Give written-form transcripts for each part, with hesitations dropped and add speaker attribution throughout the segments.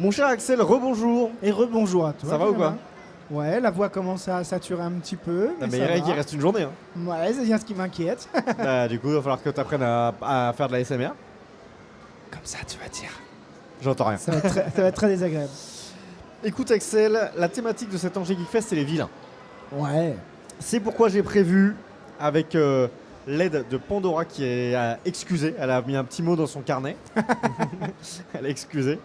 Speaker 1: Mon cher Axel, rebonjour.
Speaker 2: Et rebonjour à toi.
Speaker 1: Ça va ou quoi?
Speaker 2: Ouais, la voix commence à saturer un petit peu.
Speaker 1: Mais
Speaker 2: ça
Speaker 1: il
Speaker 2: va.
Speaker 1: reste une journée. Hein.
Speaker 2: Ouais, c'est bien ce qui m'inquiète.
Speaker 1: Du coup, il va falloir que tu apprennes à faire de la SMR.
Speaker 2: Comme ça, tu vas dire.
Speaker 1: J'entends rien.
Speaker 2: Ça va être très désagréable.
Speaker 1: Écoute Axel, la thématique de cet Angers Geek Fest, c'est les vilains.
Speaker 2: Ouais.
Speaker 1: C'est pourquoi j'ai prévu, avec l'aide de Pandora qui est excusée, elle a mis un petit mot dans son carnet. Elle est excusée.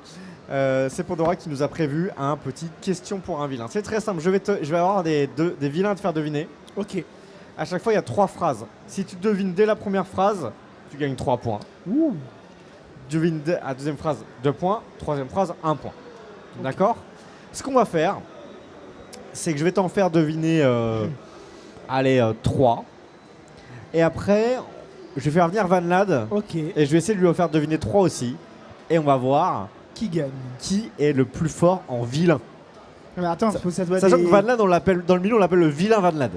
Speaker 1: C'est Pandora qui nous a prévu un petit question pour un vilain. C'est très simple, je vais avoir des vilains à te faire deviner.
Speaker 2: Ok.
Speaker 1: À chaque fois, il y a 3 phrases. Si tu devines dès la première phrase, tu gagnes 3 points.
Speaker 2: Ouh.
Speaker 1: Devine à la deuxième phrase 2 points, troisième phrase 1 point. Okay. D'accord? Ce qu'on va faire, c'est que je vais t'en faire deviner 3. Et après, je vais faire venir Van Lad.
Speaker 2: Ok.
Speaker 1: Et je vais essayer de lui faire deviner 3 aussi. Et on va voir
Speaker 2: qui gagne.
Speaker 1: Qui est le plus fort en vilain.
Speaker 2: Mais attends, ça doit
Speaker 1: sachant que Van Lad, dans le milieu, on l'appelle le vilain Van Lad.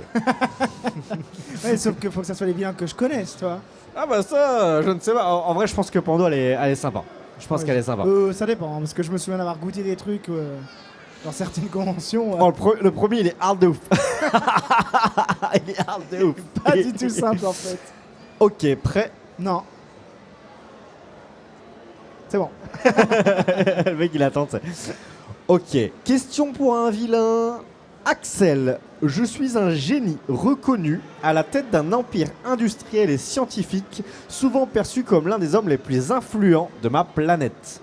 Speaker 2: Ouais, sauf qu'il faut que ça soit les vilains que je connaisse, toi.
Speaker 1: Ah bah ça, je ne sais pas. En vrai, je pense que Pando, elle est sympa. Je pense qu'elle est sympa.
Speaker 2: Ça dépend, parce que je me souviens d'avoir goûté des trucs dans certaines conventions.
Speaker 1: Oh, le premier, il est hard de ouf. Il est hard de ouf.
Speaker 2: Pas du tout simple, en fait.
Speaker 1: Ok, prêt?
Speaker 2: Non. C'est bon.
Speaker 1: Le mec, il attend, t'sais. Ok, question pour un vilain. Axel, je suis un génie reconnu à la tête d'un empire industriel et scientifique, souvent perçu comme l'un des hommes les plus influents de ma planète.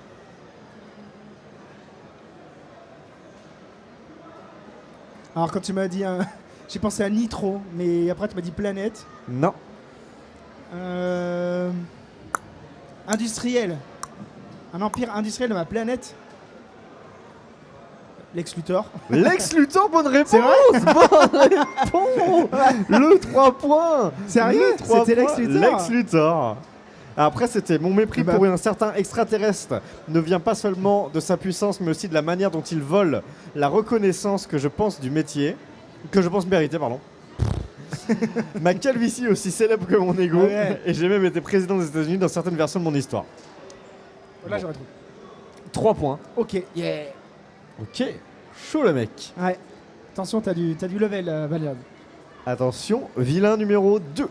Speaker 2: Alors quand tu m'as dit, j'ai pensé à Nitro, mais après tu m'as dit planète.
Speaker 1: Non.
Speaker 2: Industriel. Un empire industriel de ma planète. Lex Luthor.
Speaker 1: Lex Luthor, bonne réponse.
Speaker 2: C'est vrai.
Speaker 1: Bonne réponse. Le 3 points.
Speaker 2: Sérieux? C'était Lex Luthor.
Speaker 1: Lex Luthor. Après, c'était mon mépris pour un certain extraterrestre ne vient pas seulement de sa puissance, mais aussi de la manière dont il vole la reconnaissance que je pense du métier, que je pense mériter, pardon. Ma calvitie est aussi célèbre que mon ego, et j'ai même été président des États-Unis dans certaines versions de mon histoire.
Speaker 2: Là, j'aurais trouvé.
Speaker 1: 3 points.
Speaker 2: Ok. Yeah.
Speaker 1: Ok. Chaud le mec.
Speaker 2: Ouais. Attention, t'as du level, Valériane.
Speaker 1: Attention, vilain numéro 2.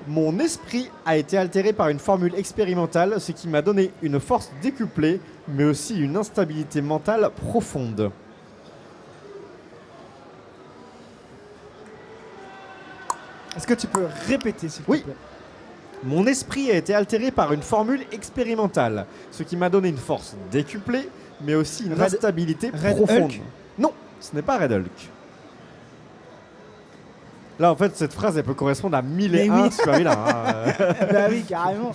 Speaker 1: Mon esprit a été altéré par une formule expérimentale, ce qui m'a donné une force décuplée, mais aussi une instabilité mentale profonde.
Speaker 2: Est-ce que tu peux répéter, s'il te plaît?
Speaker 1: Mon esprit a été altéré par une formule expérimentale, ce qui m'a donné une force décuplée, mais aussi une instabilité profonde.
Speaker 2: Hulk?
Speaker 1: Non, ce n'est pas Red Hulk. Là, en fait, cette phrase, elle peut correspondre à 1001 super vilains.
Speaker 2: Bah oui, carrément.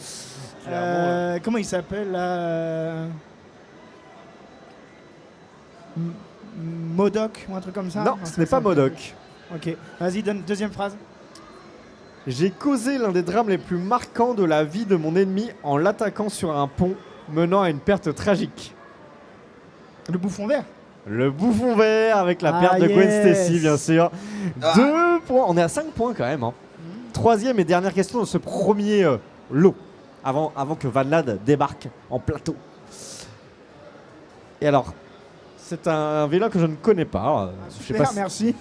Speaker 2: Comment il s'appelle Modoc ou un truc comme ça?
Speaker 1: Non, ce n'est pas Modoc.
Speaker 2: Ok, vas-y, donne deuxième phrase.
Speaker 1: J'ai causé l'un des drames les plus marquants de la vie de mon ennemi en l'attaquant sur un pont, menant à une perte tragique.
Speaker 2: Le bouffon vert.
Speaker 1: Le bouffon vert avec la perte de Gwen Stacy, bien sûr. 2 points. On est à 5 points quand même. Hein. Troisième et dernière question de ce premier lot, avant que Van Lad débarque en plateau. Et alors, c'est un vilain que je ne connais pas.
Speaker 2: Super,
Speaker 1: je sais pas
Speaker 2: merci.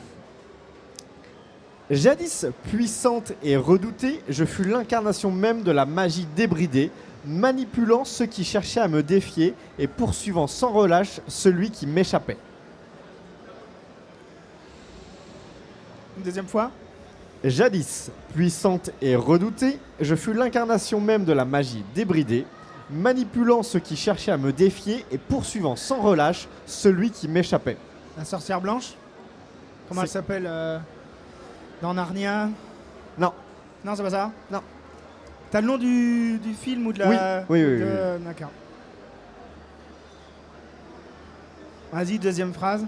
Speaker 1: Jadis puissante et redoutée, je fus l'incarnation même de la magie débridée, manipulant ceux qui cherchaient à me défier et poursuivant sans relâche celui qui m'échappait.
Speaker 2: Une deuxième fois.
Speaker 1: Jadis puissante et redoutée, je fus l'incarnation même de la magie débridée, manipulant ceux qui cherchaient à me défier et poursuivant sans relâche celui qui m'échappait.
Speaker 2: La sorcière blanche. Comment elle s'appelle dans Narnia?
Speaker 1: Non.
Speaker 2: Non, c'est pas ça?
Speaker 1: Non.
Speaker 2: T'as le nom du film ou de la...
Speaker 1: Oui.
Speaker 2: D'accord. Vas-y, deuxième phrase.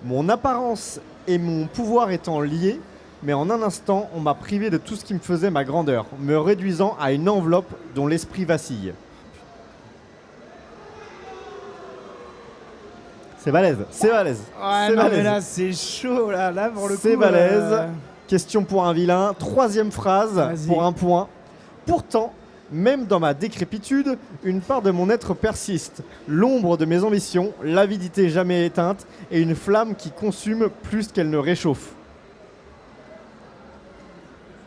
Speaker 1: Mon apparence et mon pouvoir étant liés, mais en un instant, on m'a privé de tout ce qui me faisait ma grandeur, me réduisant à une enveloppe dont l'esprit vacille. C'est balèze, c'est balèze.
Speaker 2: Ouais, non, mais là, c'est chaud, là pour le coup.
Speaker 1: C'est balèze. Question pour un vilain. Troisième phrase pour 1 point. Pourtant, Même dans ma décrépitude, une part de mon être persiste. L'ombre de mes ambitions, l'avidité jamais éteinte et une flamme qui consume plus qu'elle ne réchauffe.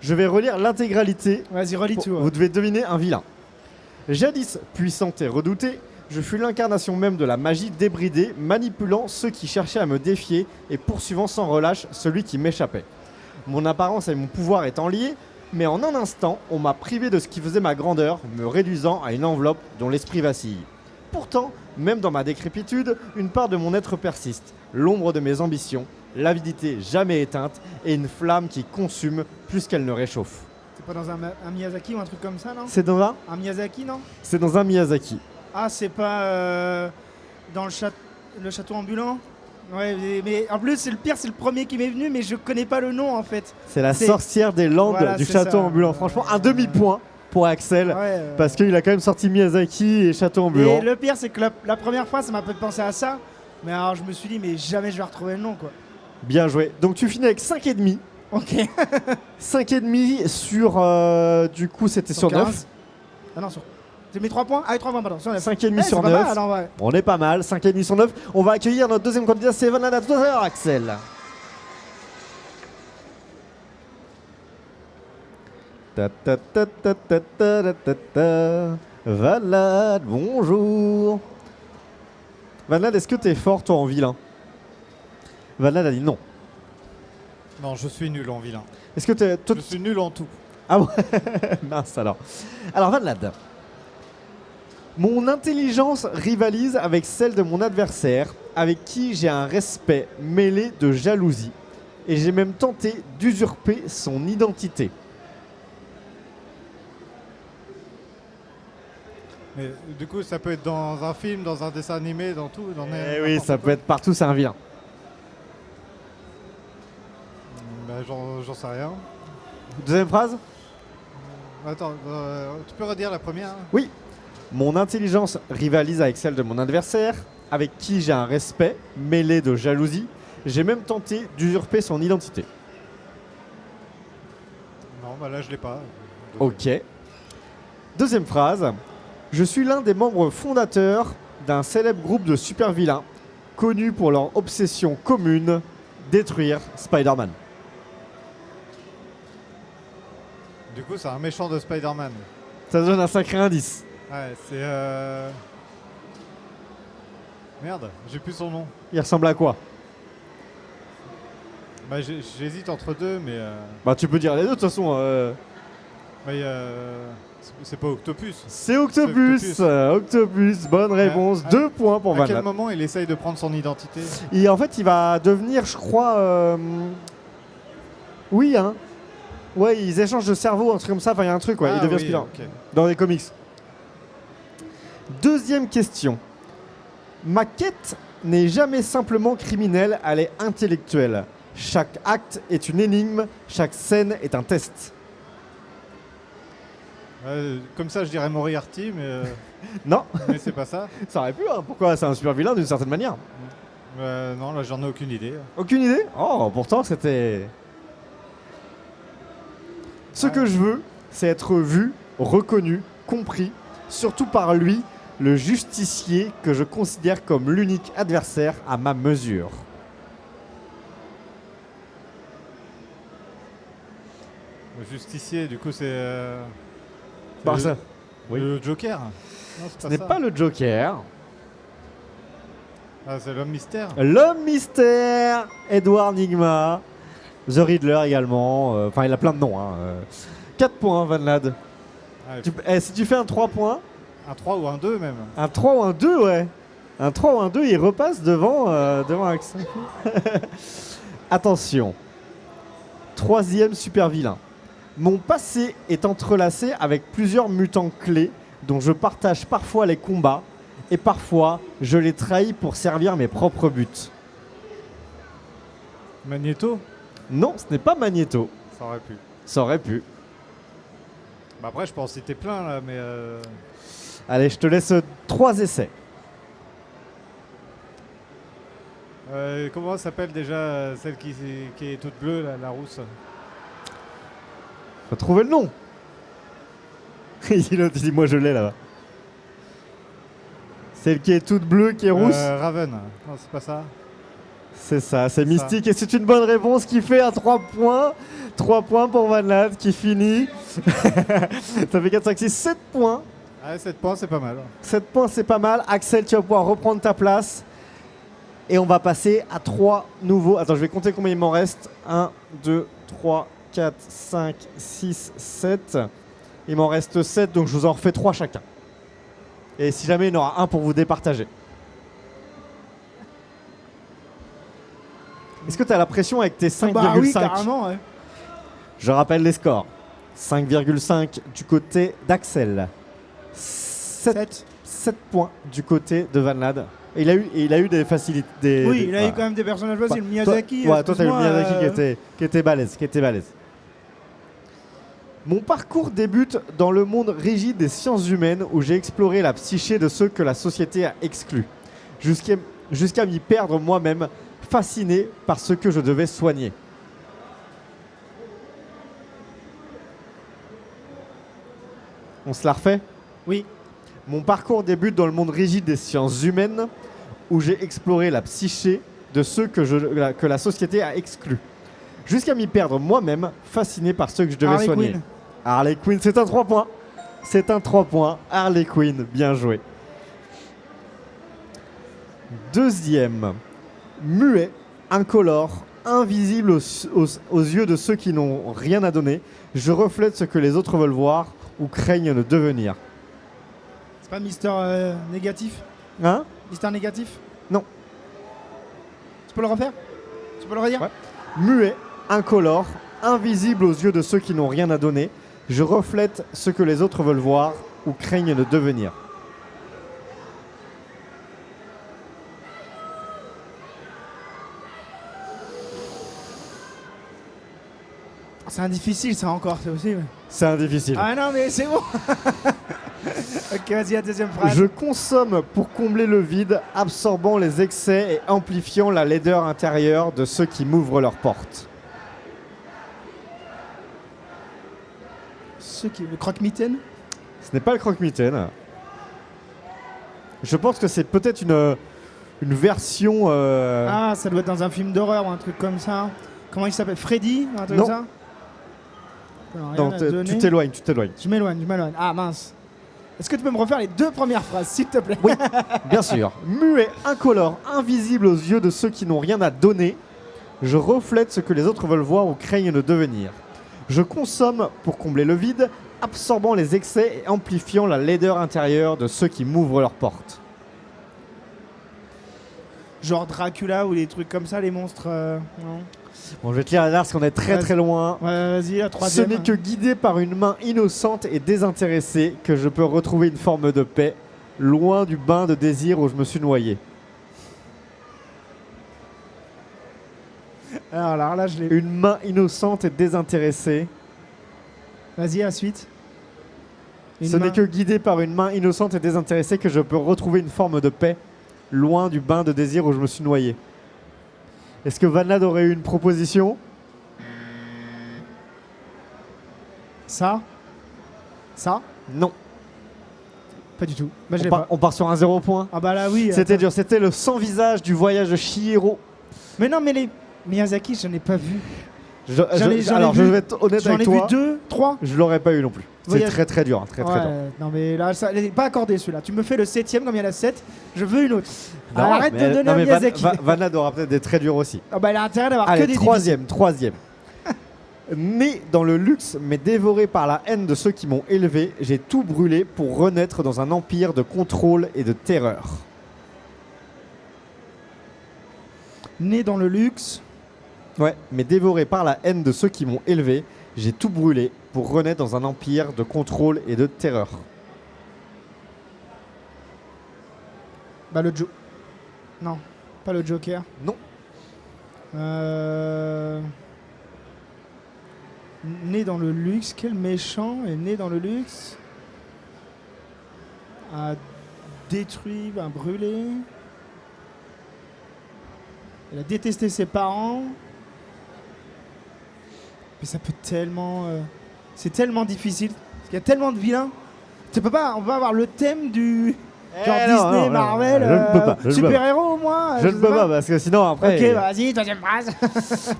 Speaker 1: Je vais relire l'intégralité.
Speaker 2: Vas-y, relis tout.
Speaker 1: Vous devez deviner un vilain. Jadis puissante et redoutée, je fus l'incarnation même de la magie débridée, manipulant ceux qui cherchaient à me défier et poursuivant sans relâche celui qui m'échappait. Mon apparence et mon pouvoir étant liés, mais en un instant, on m'a privé de ce qui faisait ma grandeur, me réduisant à une enveloppe dont l'esprit vacille. Pourtant, même dans ma décrépitude, une part de mon être persiste, l'ombre de mes ambitions, l'avidité jamais éteinte et une flamme qui consume plus qu'elle ne réchauffe.
Speaker 2: C'est pas dans un Miyazaki ou un truc comme ça, non?
Speaker 1: C'est dans
Speaker 2: Un Miyazaki, non?
Speaker 1: C'est dans un Miyazaki.
Speaker 2: Ah, c'est pas dans le château ambulant? Ouais, mais en plus, c'est le pire, c'est le premier qui m'est venu, mais je connais pas le nom en fait.
Speaker 1: C'est la sorcière des Landes
Speaker 2: Voilà,
Speaker 1: du
Speaker 2: c'est
Speaker 1: château
Speaker 2: ça.
Speaker 1: ambulant. Franchement, un demi-point pour Axel.
Speaker 2: Ouais,
Speaker 1: Parce qu'il a quand même sorti Miyazaki et château ambulant.
Speaker 2: Et le pire, c'est que la première fois, ça m'a fait penser à ça. Mais alors, je me suis dit, mais jamais je vais retrouver le nom, quoi.
Speaker 1: Bien joué. Donc tu finis avec 5,5.
Speaker 2: Ok.
Speaker 1: 5,5 sur... du coup, c'était sur 9.
Speaker 2: 15. Ah non, sur. J'ai mis 3 points? Ah, 3 points, pardon. Sur 9.
Speaker 1: 5,5 sur
Speaker 2: c'est pas
Speaker 1: 9.
Speaker 2: mal, en vrai.
Speaker 1: On est pas mal. 5,5 sur 9. On va accueillir notre deuxième candidat, c'est Vanada. Tout à l'heure, Axel. Ta ta ta ta ta ta ta ta. Vanade, bonjour. Vanade, est-ce que t'es fort toi en vilain? Vanade a dit non.
Speaker 3: Non, je suis nul en vilain.
Speaker 1: Est-ce que t'es...
Speaker 3: Je suis nul en tout.
Speaker 1: Ah ouais. Mince alors. Alors Vanade. Mon intelligence rivalise avec celle de mon adversaire, avec qui j'ai un respect mêlé de jalousie. Et j'ai même tenté d'usurper son identité.
Speaker 3: Mais du coup, ça peut être dans un film, dans un dessin animé, dans tout.
Speaker 1: Eh oui, ça peut être partout, c'est un vilain.
Speaker 3: Bah, j'en sais rien.
Speaker 1: Deuxième phrase.
Speaker 3: Attends, tu peux redire la première?
Speaker 1: Oui. Mon intelligence rivalise avec celle de mon adversaire, avec qui j'ai un respect mêlé de jalousie. J'ai même tenté d'usurper son identité.
Speaker 3: Non, bah là, je l'ai pas.
Speaker 1: Ok. Deuxième phrase. Je suis l'un des membres fondateurs d'un célèbre groupe de super vilains, connu pour leur obsession commune, détruire Spider-Man.
Speaker 3: Du coup, c'est un méchant de Spider-Man.
Speaker 1: Ça donne un sacré indice.
Speaker 3: Ouais, c'est... Merde, j'ai plus son nom.
Speaker 1: Il ressemble à quoi?
Speaker 3: Bah, j'hésite entre deux, mais...
Speaker 1: Bah tu peux dire les deux de toute façon.
Speaker 3: bah, c'est pas Octopus.
Speaker 1: C'est Octopus. Octopus, bonne réponse.
Speaker 3: À-
Speaker 1: 2 points pour
Speaker 3: À quel
Speaker 1: Vanade.
Speaker 3: moment il essaye de prendre son identité?
Speaker 1: Et en fait, il va devenir, je crois... Oui, hein. Ouais, ils échangent de cerveau, un truc comme ça. Enfin, il y a un truc, ouais.
Speaker 3: Ah,
Speaker 1: Il devient
Speaker 3: oui,
Speaker 1: Spider
Speaker 3: ok.
Speaker 1: dans les comics. Deuxième question. Ma quête n'est jamais simplement criminelle, elle est intellectuelle. Chaque acte est une énigme, chaque scène est un test.
Speaker 3: Comme ça, je dirais Moriarty, mais,
Speaker 1: Non,
Speaker 3: mais c'est pas ça.
Speaker 1: ça aurait pu, hein. Pourquoi? C'est un super vilain d'une certaine manière.
Speaker 3: Non, là, j'en ai aucune idée.
Speaker 1: Aucune idée? Oh, pourtant, c'était... Ce que je veux, c'est être vu, reconnu, compris, surtout par lui, le justicier que je considère comme l'unique adversaire à ma mesure.
Speaker 3: Le justicier, du coup, c'est...
Speaker 1: Bah,
Speaker 3: le,
Speaker 1: ça, oui.
Speaker 3: le Joker. Non,
Speaker 1: Ce n'est pas le Joker.
Speaker 3: Ah, c'est l'homme mystère.
Speaker 1: L'homme mystère, Edward Nigma, The Riddler également. Enfin, il a plein de noms. 4 points, Van Lad.
Speaker 3: Ah,
Speaker 1: Si tu fais un 3 points,
Speaker 3: un 3 ou un 2 même.
Speaker 1: un 3 ou un 2, ouais. Un 3 ou un 2, il repasse devant Axel. Attention. Troisième super vilain. Mon passé est entrelacé avec plusieurs mutants clés dont je partage parfois les combats et parfois je les trahis pour servir mes propres buts.
Speaker 3: Magneto.
Speaker 1: Non, ce n'est pas Magneto.
Speaker 3: Ça aurait pu.
Speaker 1: Ça aurait pu.
Speaker 3: Bah après, je pense que c'était plein là, mais...
Speaker 1: Allez, je te laisse 3 essais.
Speaker 3: comment s'appelle déjà celle qui est toute bleue, là, la rousse?
Speaker 1: Faut trouver le nom. Il dit l'autre, il dit moi je l'ai là-bas. Celle qui est toute bleue, qui est rousse.
Speaker 3: Raven. Non, c'est pas ça.
Speaker 1: C'est ça, c'est Mystique et c'est une bonne réponse qui fait à 3 points. 3 points pour Van Ladd qui finit. Ça fait 4, 5, 6, 7 points.
Speaker 3: Ah, 7 points, c'est pas mal.
Speaker 1: 7 points, c'est pas mal. Axel, tu vas pouvoir reprendre ta place. Et on va passer à 3 nouveaux. Attends, je vais compter combien il m'en reste. 1, 2, 3, 4, 5, 6, 7. Il m'en reste 7, donc je vous en refais 3 chacun. Et si jamais il y en aura un pour vous départager. Est-ce que tu as la pression avec tes 5,5
Speaker 2: Bah oui, carrément, ouais.
Speaker 1: Je rappelle les scores. 5,5 du côté d'Axel. 7 points du côté de Van Ladd. Et il a eu des facilités.
Speaker 2: Oui, il a eu quand même des personnages faciles. Miyazaki.
Speaker 1: Toi, t'as eu le Miyazaki qui était balèze. Mon parcours débute dans le monde rigide des sciences humaines où j'ai exploré la psyché de ceux que la société a exclus. Jusqu'à m'y perdre moi-même, fasciné par ce que je devais soigner. On se la refait ?
Speaker 2: Oui.
Speaker 1: Mon parcours débute dans le monde rigide des sciences humaines où j'ai exploré la psyché de ceux que la société a exclus. Jusqu'à m'y perdre moi-même, fasciné par ceux que je devais
Speaker 2: Harley
Speaker 1: soigner.
Speaker 2: Quinn.
Speaker 1: Harley Quinn, c'est un 3 points. C'est un 3 points. Harley Quinn, bien joué. Deuxième, muet, incolore, invisible aux yeux de ceux qui n'ont rien à donner. Je reflète ce que les autres veulent voir ou craignent de devenir.
Speaker 2: C'est pas Mister Négatif?
Speaker 1: Hein?
Speaker 2: Mister Négatif?
Speaker 1: Non.
Speaker 2: Tu peux le refaire? Tu peux le redire?
Speaker 1: Ouais. Muet, incolore, invisible aux yeux de ceux qui n'ont rien à donner. Je reflète ce que les autres veulent voir ou craignent de devenir.
Speaker 2: C'est un difficile ça encore, c'est aussi.
Speaker 1: C'est un difficile.
Speaker 2: Ah non mais c'est bon. Ok, vas-y, la deuxième phrase.
Speaker 1: Je consomme pour combler le vide, absorbant les excès et amplifiant la laideur intérieure de ceux qui m'ouvrent leurs portes.
Speaker 2: Le croque-mitaine?
Speaker 1: Ce n'est pas le croque-mitaine. Je pense que c'est peut-être une version...
Speaker 2: Ah, ça doit être dans un film d'horreur ou un truc comme ça. Comment il s'appelle? Freddy? Un truc
Speaker 1: Non.
Speaker 2: comme ça?
Speaker 1: Non, tu t'éloignes.
Speaker 2: Je m'éloigne. Ah mince. Est-ce que tu peux me refaire les deux premières phrases, s'il te plaît?
Speaker 1: Oui, bien sûr. Muet, incolore, invisible aux yeux de ceux qui n'ont rien à donner. Je reflète ce que les autres veulent voir ou craignent de devenir. Je consomme pour combler le vide, absorbant les excès et amplifiant la laideur intérieure de ceux qui m'ouvrent leurs portes.
Speaker 2: Genre Dracula ou des trucs comme ça, les monstres. Non.
Speaker 1: Bon, je vais te lire la dernière parce qu'on est très loin.
Speaker 2: Ouais, vas-y, la
Speaker 1: Ce
Speaker 2: troisième.
Speaker 1: n'est que guidé par une main innocente et désintéressée que je peux retrouver une forme de paix, loin du bain de désir où je me suis noyé.
Speaker 2: Alors là, je l'ai.
Speaker 1: Une main innocente et désintéressée.
Speaker 2: Vas-y, la suite.
Speaker 1: Ce n'est que guidé par une main innocente et désintéressée que je peux retrouver une forme de paix, loin du bain de désir où je me suis noyé. Est-ce que Van Ladd aurait eu une proposition?
Speaker 2: Ça?
Speaker 1: Non.
Speaker 2: Pas du tout. Bah, je l'ai pas.
Speaker 1: On part sur un 0 point.
Speaker 2: Ah bah là, oui.
Speaker 1: C'était
Speaker 2: attends.
Speaker 1: dur. C'était le sans-visage du voyage de Chihiro.
Speaker 2: Mais non, mais les Miyazaki, je n'en ai pas vu.
Speaker 1: Alors, je vais être honnête avec toi.
Speaker 2: J'en ai vu 2, 3.
Speaker 1: Je l'aurais pas eu non plus. C'est
Speaker 2: Voyage-
Speaker 1: très dur. Très dur.
Speaker 2: Non, mais là, ça n'est pas accordé celui-là. Tu me fais le 7ème comme il y en a 7. Je veux une autre.
Speaker 1: Non,
Speaker 2: Alors, arrête
Speaker 1: mais-
Speaker 2: de donner
Speaker 1: non,
Speaker 2: à
Speaker 1: mais
Speaker 2: Miyazaki.
Speaker 1: Van Ladd aura peut-être des très durs aussi.
Speaker 2: Ah bah, il a intérêt d'avoir que
Speaker 1: Allez,
Speaker 2: des
Speaker 1: troisième. Né dans le luxe, mais dévoré par la haine de ceux qui m'ont élevé, j'ai tout brûlé pour renaître dans un empire de contrôle et de terreur.
Speaker 2: Né dans le luxe.
Speaker 1: Ouais, mais dévoré par la haine de ceux qui m'ont élevé, j'ai tout brûlé pour renaître dans un empire de contrôle et de terreur.
Speaker 2: Bah, le Non, pas le Joker.
Speaker 1: Non.
Speaker 2: Né dans le luxe. Quel méchant est né dans le luxe? A détruit, a brûlé. Il a détesté ses parents. Mais ça peut tellement... c'est tellement difficile. Parce qu'il y a tellement de vilains. Tu peux pas, on va avoir le thème du genre
Speaker 1: non,
Speaker 2: Disney,
Speaker 1: non,
Speaker 2: Marvel,
Speaker 1: je ne peux pas, je ne peux pas.
Speaker 2: super-héros au moins.
Speaker 1: Je ne
Speaker 2: sais
Speaker 1: peux pas parce que sinon après.
Speaker 2: Ok, vas-y, deuxième phrase.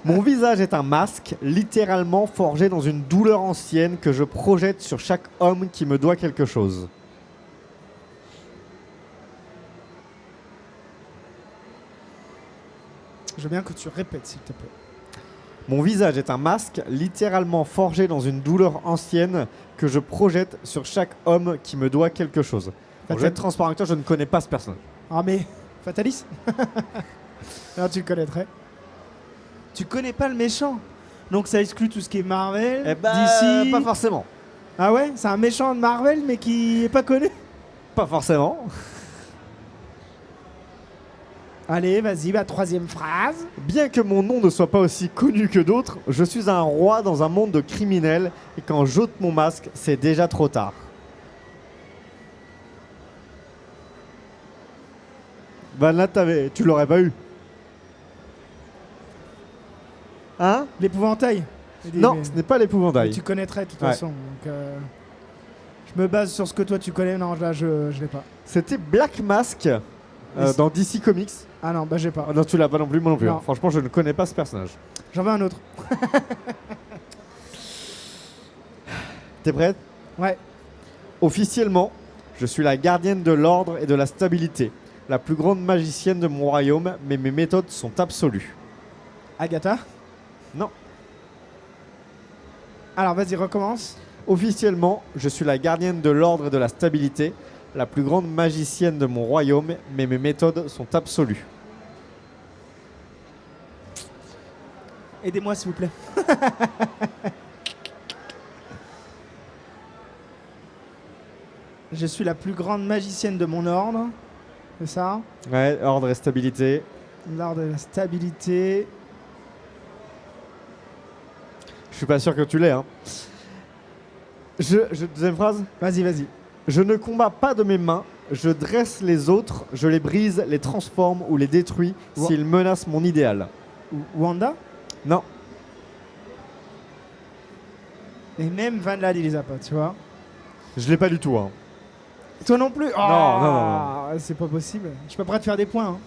Speaker 1: Mon visage est un masque, littéralement forgé dans une douleur ancienne que je projette sur chaque homme qui me doit quelque chose.
Speaker 2: Je veux bien que tu répètes, s'il te plaît.
Speaker 1: Mon visage est un masque, littéralement forgé dans une douleur ancienne que je projette sur chaque homme qui me doit quelque chose. Bon, je vais être transparent avec toi, je ne connais pas ce personnage.
Speaker 2: Ah mais, Fatalis. Alors tu le connaîtrais. Tu connais pas le méchant. Donc ça exclut tout ce qui est Marvel,
Speaker 1: Eh ben,
Speaker 2: DC.
Speaker 1: pas forcément.
Speaker 2: Ah ouais, c'est un méchant de Marvel mais qui est pas connu.
Speaker 1: Pas forcément.
Speaker 2: Allez, vas-y, troisième phrase.
Speaker 1: Bien que mon nom ne soit pas aussi connu que d'autres, je suis un roi dans un monde de criminels et quand j'ôte mon masque, c'est déjà trop tard. Ben là, tu l'aurais pas eu. Hein?
Speaker 2: L'épouvantail.
Speaker 1: Non,
Speaker 2: Mais-
Speaker 1: ce n'est pas
Speaker 2: mais
Speaker 1: l'épouvantail.
Speaker 2: tu connaîtrais de toute
Speaker 1: Ouais.
Speaker 2: façon. Donc, je me base sur ce que toi tu connais. Non, là je l'ai pas.
Speaker 1: C'était Black Mask
Speaker 2: Mais
Speaker 1: dans DC Comics.
Speaker 2: Ah non, j'ai pas.
Speaker 1: Oh, non, tu l'as pas non plus, moi non plus.
Speaker 2: Non.
Speaker 1: Franchement, je ne connais pas ce personnage.
Speaker 2: J'en veux un autre.
Speaker 1: T'es prête?
Speaker 2: Ouais.
Speaker 1: Officiellement, je suis la gardienne de l'ordre et de la stabilité, la plus grande magicienne de mon royaume, mais mes méthodes sont absolues.
Speaker 2: Agatha.
Speaker 1: Non.
Speaker 2: Alors vas-y, recommence.
Speaker 1: Officiellement, je suis la gardienne de l'ordre et de la stabilité, la plus grande magicienne de mon royaume, mais mes méthodes sont absolues.
Speaker 2: Aidez-moi s'il vous plaît. Je suis la plus grande magicienne de mon ordre. C'est ça?
Speaker 1: Ouais, ordre et stabilité.
Speaker 2: L'ordre de la stabilité.
Speaker 1: Je suis pas sûr que tu l'aies. Hein. Deuxième phrase.
Speaker 2: Vas-y, vas-y.
Speaker 1: Je ne combats pas de mes mains, je dresse les autres, je les brise, les transforme ou les détruis
Speaker 2: Wa-
Speaker 1: s'ils menacent mon idéal.
Speaker 2: Wanda.
Speaker 1: Non,
Speaker 2: Et même Van Lad, il les a pas, tu vois.
Speaker 1: je l'ai pas du tout. Hein.
Speaker 2: Toi non plus.
Speaker 1: non,
Speaker 2: C'est pas possible. Je suis pas prêt de faire des points. Hein.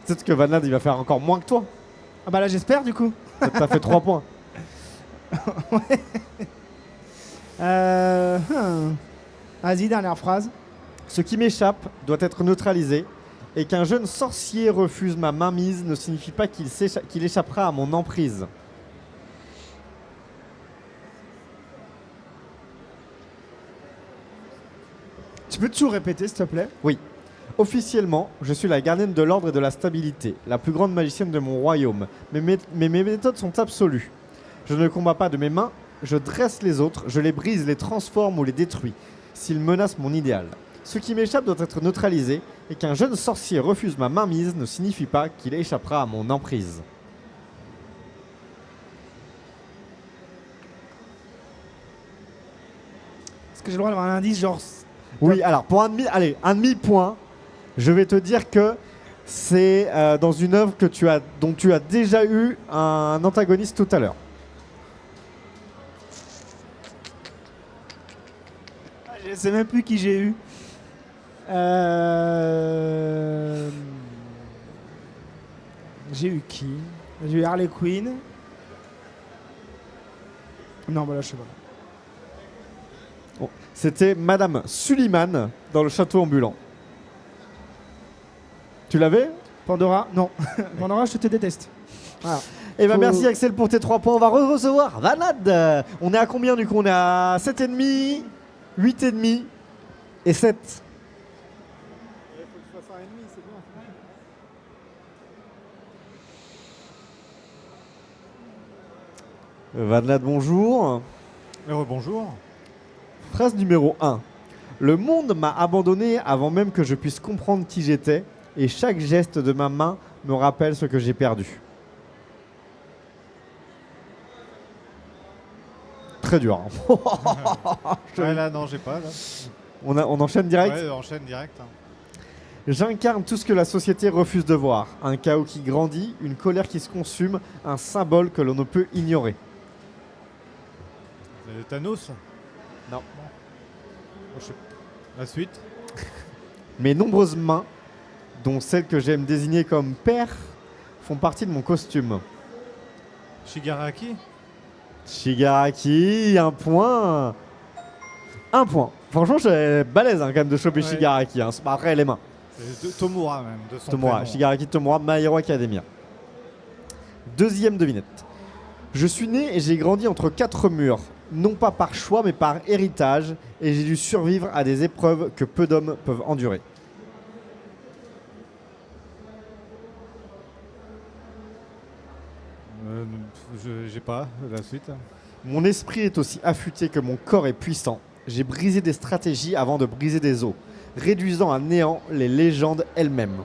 Speaker 1: Peut-être que Van Laden, il va faire encore moins que toi.
Speaker 2: Ah bah là, j'espère du coup.
Speaker 1: T'as fait 3 points.
Speaker 2: Vas-y, dernière phrase.
Speaker 1: Ce qui m'échappe doit être neutralisé, et qu'un jeune sorcier refuse ma mainmise ne signifie pas qu'il échappera à mon emprise.
Speaker 2: Tu peux toujours répéter, s'il te plaît?
Speaker 1: Oui. Officiellement, je suis la gardienne de l'ordre et de la stabilité, la plus grande magicienne de mon royaume. Mais mes méthodes sont absolues. Je ne combats pas de mes mains, je dresse les autres, je les brise, les transforme ou les détruis, s'ils menacent mon idéal. Ce qui m'échappe doit être neutralisé, et qu'un jeune sorcier refuse ma mainmise ne signifie pas qu'il échappera à mon emprise.
Speaker 2: Est-ce que j'ai le droit d'avoir un indice genre...
Speaker 1: Oui, alors pour un demi-point, je vais te dire que c'est dans une œuvre dont tu as déjà eu un antagoniste tout à l'heure.
Speaker 2: Je sais même plus qui j'ai eu. J'ai eu qui? J'ai eu Harley Quinn. Non, bah là, je sais pas.
Speaker 1: Bon, c'était Madame Suliman dans le château ambulant. Tu l'avais?
Speaker 2: Pandora? Non. Pandora, je te déteste. Voilà.
Speaker 1: Eh ben
Speaker 2: Faut-
Speaker 1: merci Axel pour tes 3 points. On va recevoir Vanad. On est à combien du coup? On est à 7,5, 8,5 et 7. Vanad, bonjour.
Speaker 3: Bonjour.
Speaker 1: Phrase numéro 1. Le monde m'a abandonné avant même que je puisse comprendre qui j'étais, et chaque geste de ma main me rappelle ce que j'ai perdu. Très dur. Hein.
Speaker 3: Ouais, là, non, j'ai pas. Là.
Speaker 1: On enchaîne direct.
Speaker 3: Ouais, enchaîne direct. Hein.
Speaker 1: J'incarne tout ce que la société refuse de voir. Un chaos qui grandit, une colère qui se consume, un symbole que l'on ne peut ignorer.
Speaker 3: C'est Thanos.
Speaker 1: Non.
Speaker 3: La suite.
Speaker 1: Mes nombreuses mains, dont celles que j'aime désigner comme père, font partie de mon costume.
Speaker 3: Shigaraki.
Speaker 1: Shigaraki, un point. Un point. Franchement, j'ai balèze hein, quand même de choper
Speaker 3: Ouais.
Speaker 1: Shigaraki. Hein. Après, les mains.
Speaker 3: C'est de Tomura même, de son
Speaker 1: Tomura,
Speaker 3: prénom.
Speaker 1: Shigaraki Tomura, My Hero Academia. Deuxième devinette. Je suis né et j'ai grandi entre quatre murs, non pas par choix mais par héritage, et j'ai dû survivre à des épreuves que peu d'hommes peuvent endurer.
Speaker 3: J'ai pas la suite.
Speaker 1: Mon esprit est aussi affûté que mon corps est puissant. J'ai brisé des stratégies avant de briser des os, réduisant à néant les légendes elles-mêmes.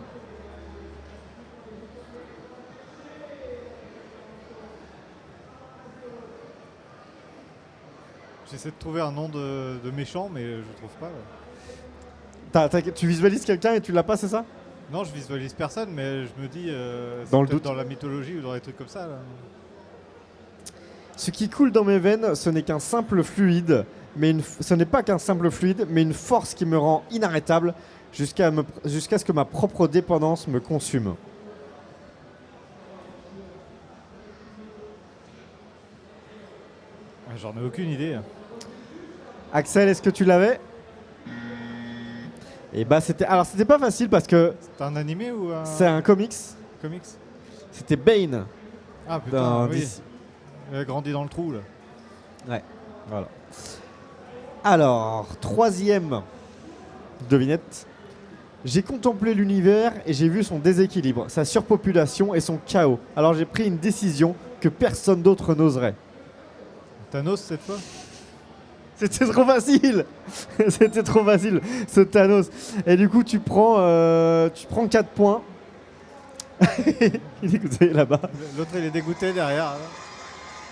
Speaker 3: J'essaie de trouver un nom de méchant, mais je trouve pas.
Speaker 1: Tu visualises quelqu'un et tu l'as pas, c'est ça?
Speaker 3: Non, je visualise personne, mais je me dis. C'est
Speaker 1: Dans le
Speaker 3: peut-être
Speaker 1: doute.
Speaker 3: dans la mythologie ou dans des trucs comme ça. Là.
Speaker 1: Ce qui coule dans mes veines, ce n'est qu'un simple fluide, ce n'est pas qu'un simple fluide, mais une force qui me rend inarrêtable jusqu'à ce que ma propre dépendance me consume.
Speaker 3: J'en ai aucune idée.
Speaker 1: Axel, est-ce que tu l'avais? Et bah c'était pas facile parce que
Speaker 3: C'est un animé ou un
Speaker 1: c'est un comics.
Speaker 3: comics?
Speaker 1: C'était Bane
Speaker 3: Ah putain,
Speaker 1: dans
Speaker 3: oui.
Speaker 1: DC.
Speaker 3: Il a grandi dans le trou là.
Speaker 1: Ouais, voilà. Alors, troisième devinette. J'ai contemplé l'univers et j'ai vu son déséquilibre, sa surpopulation et son chaos. Alors j'ai pris une décision que personne d'autre n'oserait.
Speaker 3: Thanos cette fois?
Speaker 1: C'était trop facile. C'était trop facile, ce Thanos. Et du coup, tu prends 4 points. Il est que vous avez là-bas.
Speaker 3: L'autre il est dégoûté derrière. Là.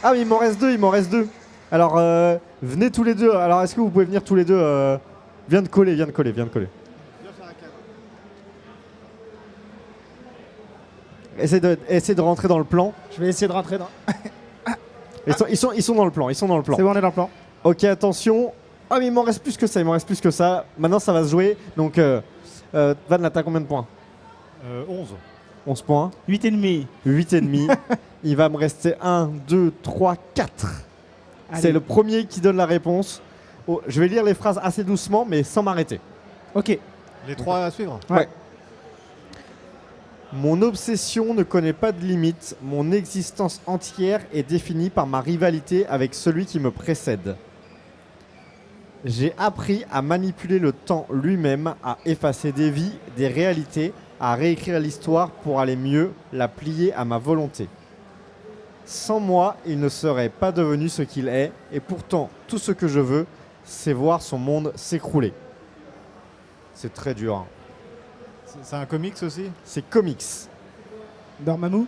Speaker 1: Ah, mais il m'en reste deux. Alors, venez tous les deux. Alors, est-ce que vous pouvez venir tous les deux Viens de coller.
Speaker 3: Viens faire un cadre.
Speaker 1: Essaye de rentrer dans le plan.
Speaker 2: Je vais essayer de rentrer dans.
Speaker 1: Ils sont dans le plan.
Speaker 2: C'est bon, on est dans le plan.
Speaker 1: Ok, attention. Ah, mais il m'en reste plus que ça. Maintenant, ça va se jouer. Donc, Van, là, t'as combien de points?
Speaker 3: 11.
Speaker 1: 11 points.
Speaker 2: 8,5.
Speaker 1: 8,5. Il va me rester 1, 2, 3, 4. C'est le premier qui donne la réponse. Oh, je vais lire les phrases assez doucement, mais sans m'arrêter.
Speaker 2: Ok.
Speaker 3: Les 3 à suivre.
Speaker 1: Ouais. Mon obsession ne connaît pas de limite. Mon existence entière est définie par ma rivalité avec celui qui me précède. J'ai appris à manipuler le temps lui-même, à effacer des vies, des réalités, à réécrire l'histoire pour aller mieux, la plier à ma volonté. Sans moi, il ne serait pas devenu ce qu'il est, et pourtant, tout ce que je veux, c'est voir son monde s'écrouler. C'est très dur. Hein.
Speaker 3: C'est un comics aussi?
Speaker 1: C'est comics.
Speaker 2: Dormammu.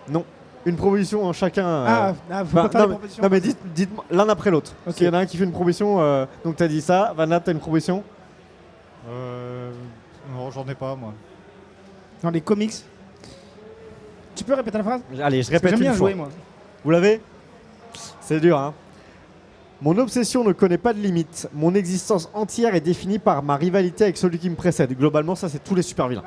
Speaker 1: Non. Une proposition en chacun.
Speaker 2: Faut pas faire
Speaker 1: non,
Speaker 2: de
Speaker 1: mais,
Speaker 2: proposition.
Speaker 1: non, mais dites-moi l'un après l'autre.
Speaker 2: Ok.
Speaker 1: S'il y en a un qui fait une proposition, donc t'as dit ça. Vanna, t'as une proposition?
Speaker 3: Non, j'en ai pas moi.
Speaker 2: Dans les comics. Tu peux répéter la phrase?
Speaker 1: Allez, je
Speaker 2: Parce que
Speaker 1: répète
Speaker 2: j'aime
Speaker 1: une
Speaker 2: bien
Speaker 1: fois.
Speaker 2: jouer, moi.
Speaker 1: Vous l'avez? C'est dur, hein. Mon obsession ne connaît pas de limite. Mon existence entière est définie par ma rivalité avec celui qui me précède. Globalement, ça, c'est tous les super vilains.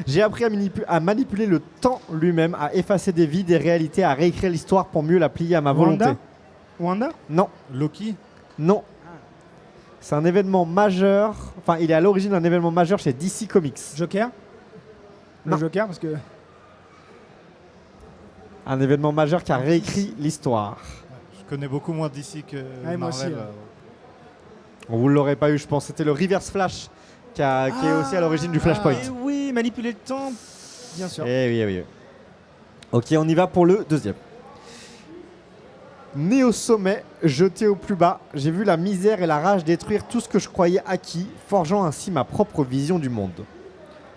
Speaker 1: J'ai appris à manipuler le temps lui-même, à effacer des vies, des réalités, à réécrire l'histoire pour mieux la plier à ma volonté.
Speaker 2: Wanda.
Speaker 1: Non,
Speaker 3: Loki?
Speaker 1: non. C'est un événement majeur. Enfin, il est à l'origine d'un événement majeur chez DC Comics.
Speaker 2: Joker. Le
Speaker 1: Non.
Speaker 2: Joker, parce que.
Speaker 1: Un événement majeur qui a réécrit l'histoire.
Speaker 3: Je connais beaucoup moins d'ici que
Speaker 2: Ouais, moi
Speaker 3: Marvel.
Speaker 2: aussi,
Speaker 1: Vous ne l'aurez pas eu, je pense. C'était le Reverse Flash qui est aussi à l'origine du Flashpoint.
Speaker 2: Eh oui, manipuler le temps. Bien sûr.
Speaker 1: Eh oui, eh oui. Ok, on y va pour le deuxième. Né au sommet, jeté au plus bas, j'ai vu la misère et la rage détruire tout ce que je croyais acquis, forgeant ainsi ma propre vision du monde.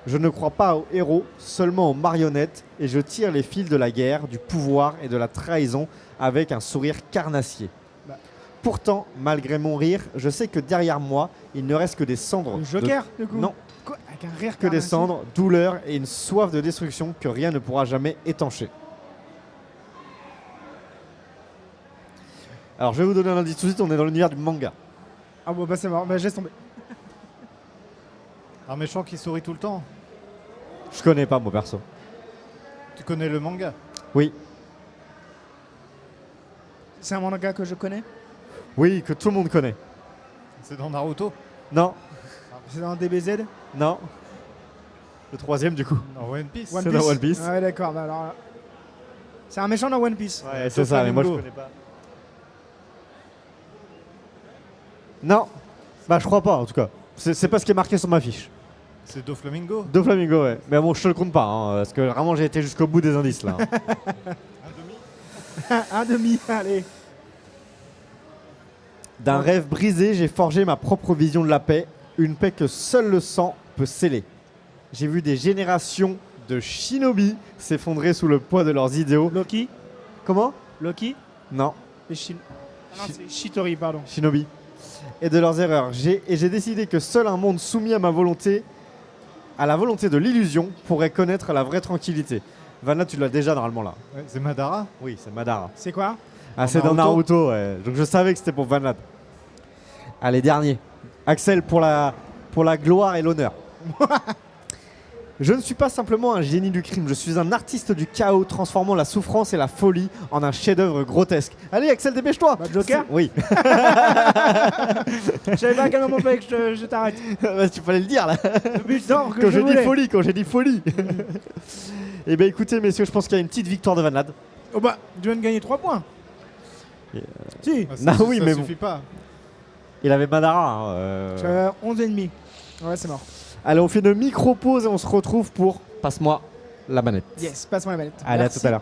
Speaker 1: Je ne crois pas aux héros, seulement aux marionnettes, et je tire les fils de la guerre, du pouvoir et de la trahison avec un sourire carnassier.
Speaker 2: Bah.
Speaker 1: Pourtant, malgré mon rire, je sais que derrière moi, il ne reste que des cendres.
Speaker 2: Le Joker, du coup.
Speaker 1: Non,
Speaker 2: Quoi? Avec un rire
Speaker 1: que des
Speaker 2: carnassier.
Speaker 1: cendres, douleur et une soif de destruction que rien ne pourra jamais étancher. Alors, je vais vous donner un indice tout de suite, on est dans l'univers du manga.
Speaker 2: Ah bon, bah c'est mort, bah je laisse tomber.
Speaker 3: Un méchant qui sourit tout le temps.
Speaker 1: Je connais pas, moi, perso.
Speaker 3: Tu connais le manga?
Speaker 1: Oui.
Speaker 2: C'est un manga que je connais.
Speaker 1: Oui, que tout le monde connaît.
Speaker 3: C'est dans Naruto?
Speaker 1: Non.
Speaker 2: C'est dans DBZ.
Speaker 1: Non. Le troisième, du coup.
Speaker 3: Dans One Piece?
Speaker 2: One
Speaker 1: C'est dans One Piece.
Speaker 2: Ouais, d'accord. Bah alors, c'est un méchant dans One Piece.
Speaker 1: Ouais, c'est ça, mais moi je connais pas. Non. Bah, je crois pas, en tout cas. C'est pas ce qui est marqué sur ma fiche.
Speaker 3: C'est Doflamingo?
Speaker 1: Doflamingo, ouais. Mais bon, je te le compte pas, hein, parce que vraiment, j'ai été jusqu'au bout des indices, là.
Speaker 2: Un demi, allez.
Speaker 1: D'un rêve brisé, j'ai forgé ma propre vision de la paix. Une paix que seul le sang peut sceller. J'ai vu des générations de shinobi s'effondrer sous le poids de leurs idéaux.
Speaker 2: Loki.
Speaker 1: Comment?
Speaker 2: Loki.
Speaker 1: Non,
Speaker 2: Et Ah non, c'est Shitori, pardon.
Speaker 1: shinobi. Et de leurs erreurs. J'ai décidé que seul un monde soumis à ma volonté, à la volonté de l'illusion, pourrait connaître la vraie tranquillité. Vanna, tu l'as déjà normalement là.
Speaker 3: Ouais, c'est Madara?
Speaker 1: Oui, c'est Madara.
Speaker 2: C'est quoi?
Speaker 1: Ah, c'est dans Naruto, ouais. Donc je savais que c'était pour Vanna. Allez, dernier. Axel, pour la gloire et l'honneur. Je ne suis pas simplement un génie du crime, je suis un artiste du chaos transformant la souffrance et la folie en un chef-d'œuvre grotesque. Allez Axel, dépêche-toi.
Speaker 2: Bah, Joker.
Speaker 1: Oui.
Speaker 2: Je savais pas à quel moment fallait que je t'arrête.
Speaker 1: Bah, tu fallait le dire là.
Speaker 2: Putain, que
Speaker 1: Quand
Speaker 2: je
Speaker 1: j'ai dit
Speaker 2: voulais.
Speaker 1: folie, quand j'ai dit folie. Eh bien écoutez messieurs, je pense qu'il y a une petite victoire de Van Lad.
Speaker 2: Oh bah, tu viens de gagner 3 points. Si.
Speaker 3: Ah,
Speaker 1: Non, oui,
Speaker 3: ça
Speaker 1: mais
Speaker 3: suffit pas.
Speaker 1: Il avait Madara.
Speaker 2: J'ai 11 et demi. Ouais, c'est mort.
Speaker 1: Allez, on fait une micro-pause et on se retrouve pour Passe-moi la manette.
Speaker 2: Yes, passe-moi la manette.
Speaker 1: Allez,
Speaker 2: Merci.
Speaker 1: à tout à l'heure.